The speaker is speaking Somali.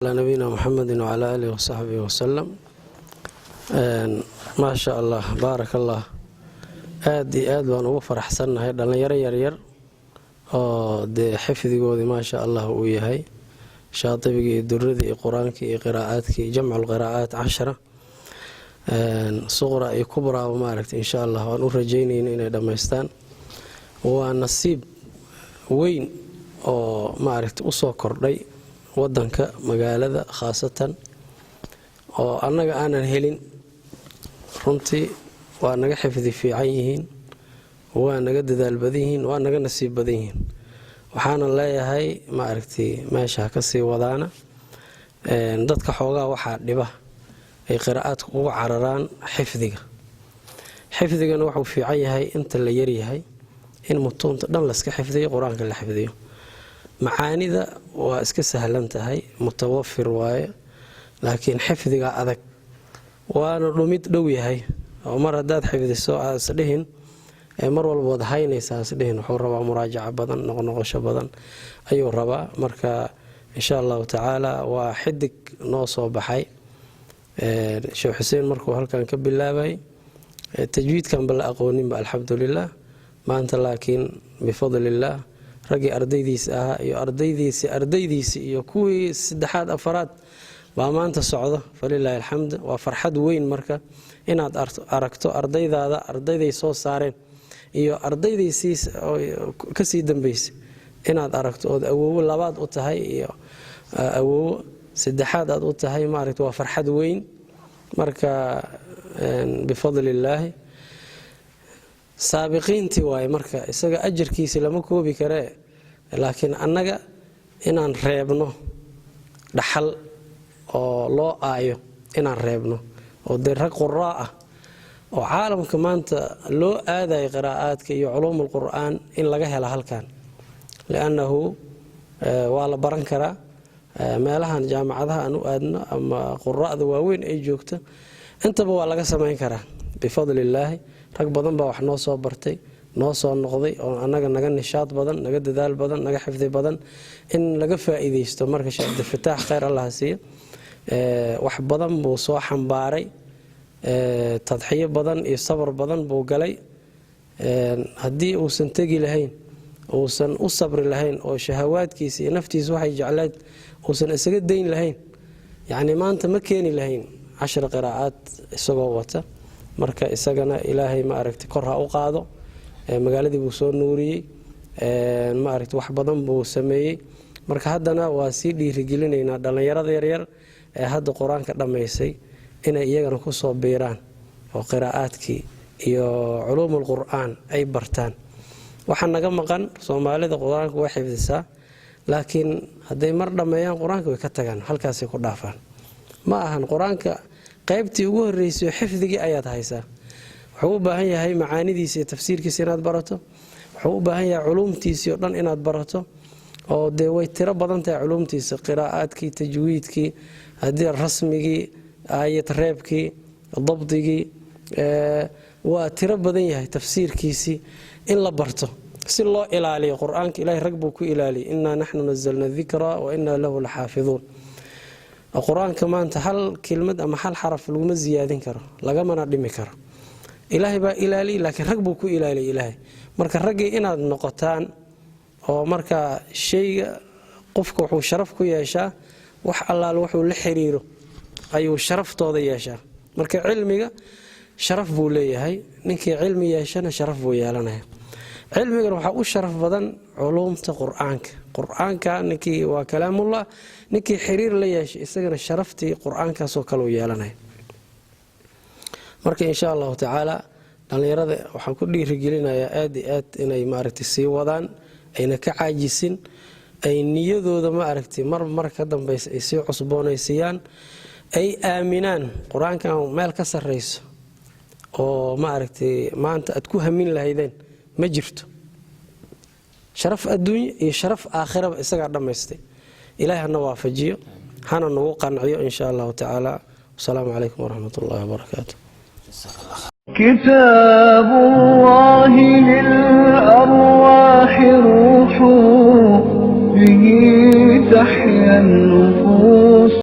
على نبينا محمد وعلى آله وصحبه وسلم. ما شاء الله بارك الله. aad iyo aad baan ugu faraxsanahay dhalinyaro yaryar oo xifdigoodi ma sha Allah uu yahay shaatibiga iyo durrada iyo quraanka iyo qiraa'aadka iyo jamcul qiraa'aat 10 suqra iyo kubra ma aragtay insha Allah waan u rajaynaynaa inay dhameystaan. waa nasiib weyn oo ma aragtay u soo kordhay wadanka magaalada khaasatan oo annaga aanan helin runtii waa naga xifdi fiican yihiin waa naga dadaal badan yihiin waa naga nasiib badan yihiin waxaana leeyahay ma aragtay meesha ka sii wadaana dadka xoogaa waxa dhiba ay qiraa'aadku ugu cararaan xifdigana wuxuu fiican yahay inta la yar yahay in mutuunta dhan la iska xifdiyo quraanka la xifdiyo macaanida waa iska sahlan tahay mutawaffir waaye laakiin xifdiga adag waana dhumid dhow yahay oo mar hadaad xifdiso asdhihin mar walba wad haynaysaa asdhihin wuxuu rabaa muraajaca badan noqosho badan ayuu rabaa marka insha Allah taala waa xidig noo soo baxay Sheekh Xuseen markuu halkan ka bilaabay tajwiidkan bal aqoonin ba alxamdulillah maanta laakiin bifadlillah ragi ardaydiisa iyo ardaydiisi iyo kuwii saddexaad afaraad baa maanta socdo falillahi alxamd waa farxad weyn marka inaad aragto ardayday soo saareen iyo ardaydiisii ka sii dambeysay inaad aragto oo awoow labaad u tahay iyo awoow saddexaad aad u tahay ma aragto waa farxad weyn marka bifadlillah saabiqiintii waay marka isaga ajirkiisa lama koobi kare laakiin annaga inaan reebno dhaxal oo loo aayo inaan reebno oo rag quraa ah oo caalamka maanta loo aaday qiraa'aadka iyo culuumul qur'aan in laga helo halkan laanahu waa la baran karaa meelahan jaamacadaha aan u aadno ama quraa'da waaweyn ay joogto intaba waa laga sameyn karaa bifadlillah rag badan baa wax noo soo bartay noo soo noqday oo annaga naga nishaad badan naga dadaal badan naga xifdi badan in laga faa'iideysto marka Sheekh Fataax khayr Allah siiyo wax badan buu soo xambaaray tadxiyo badan iyo sabr badan buu galay hadii uusan tagi lahayn uusan u sabri lahayn oo shahawaadkiisa iyo naftiisa waxay jeclayd uusan isaga deyn lahayn yaani maanta ma keeni lahayn 10 qiraa'aad isagoo wata marka isagana ilaahay ma aragtay kor ha u qaado magaaladii buu soo nuuriyay ma aragtay wax badan buu sameeyay marka haddana waa si dhiirigelinayna dhalinyarada yaryar ee hadda quraanka dhameysay inay iyagana ku soo biiraan oo qiraa'aadkii iyo culuumul qur'aan ay bartaan waxa naga maqan Soomaalida quraanka way xifdisaa laakiin haday mar dhameeyaan quraanka way ka tagaan halkaas ay ku dhaafaan ma ahan quraanka qaybtii ugu horeysay xifdigi ayaad haysaa wuxuu u baahan yahay macaanidiisa iyo tafsiirkiisa inaad barato wuxuu u baahan yahay culuumtiisa oo dhan inaad barato oo way tiro badan tahay culuumtiisa qiraa'aadkii tajwiidkii hadii rasmigii ayat reebkii dabdigii waa tiro badan yahay tafsiirkiisi in la barto si loo ilaaliyo quraanka ilaahay rag buu ku ilaaliyo inna nahnu nazzalna dhikra wa inna lahu lahafizun quraanka maanta hal kelmad ama hal xaraf lagu ziyaadin karo laga mana dhimi karo ilaahay baa ilaali laakiin rag buu ku ilaali ilaahay marka ragii inaad noqotaan oo marka shayga qofku wuxuu sharaf ku yeeshaa wax allaal wuxuu la xiriiro ayuu sharaftooda yeeshaa marka cilmiga sharaf buu leeyahay ninkii cilmi yeeshana sharaf buu yeelanayaa cilmiga waxa uu sharaf badan culuumta quraanka ninkii waa kalaamullah ninkii xiriir la yeeshay isagana sharaftii quraankaas oo kale uu yeelanaya marka insha Allah taala dhalinyarada waxaan ku dhiirigelinayaa aad inay ma aragtay sii wadaan ayna ka caajisin ay niyadooda ma aragtay mar ka dambeys ay sii cusboonaysiiyaan ay aaminaan quraanka meel ka sareyso oo ma aragtay maanta aad ku hamin lahaydeen ma jirto sharaf adduunyo iyo sharaf aakhira isaga dhameystay ilaahay hana waafajiyo hana nagu qanciyo insha Allah taala assalamu alaykum wa rahmatullahi wa barakatuh كتاب الله للأرواح روح به تحيا النور